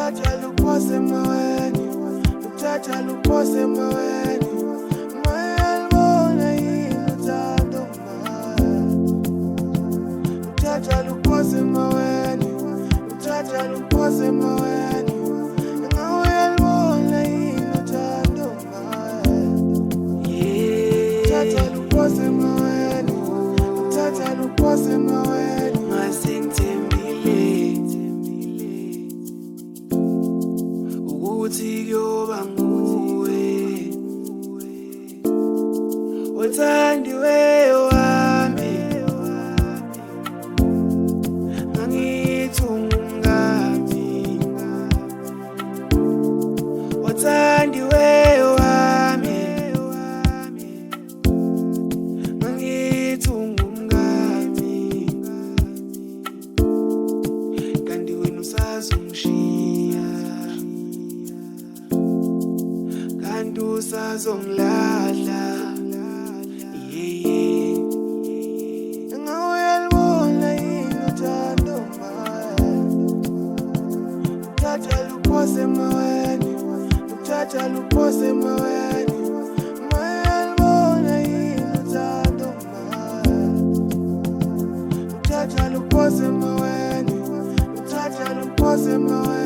Uthatha luphose maweni, uthatha luphose maweni. Mayelibona yini uthando mama. Uthatha luphose maweni, uthatha luphose maweni. Mayelibona yini uthando mama. Uthatha luphose maweni, uthatha luphose maweni. Ukuthi kuyoba nguwe othandiwe wami, ngangithi ungami othandiwe wami, ngangithi ungumngami, kanti wena usazongishiya, kanti usazongilahla. Ngawuyalibona yini uthando mama. Uthatha luphose maweni, uthatha luphose maweni. Mayelibona yini uthando mama. Uthatha luphose maweni, uthatha luphose maweni.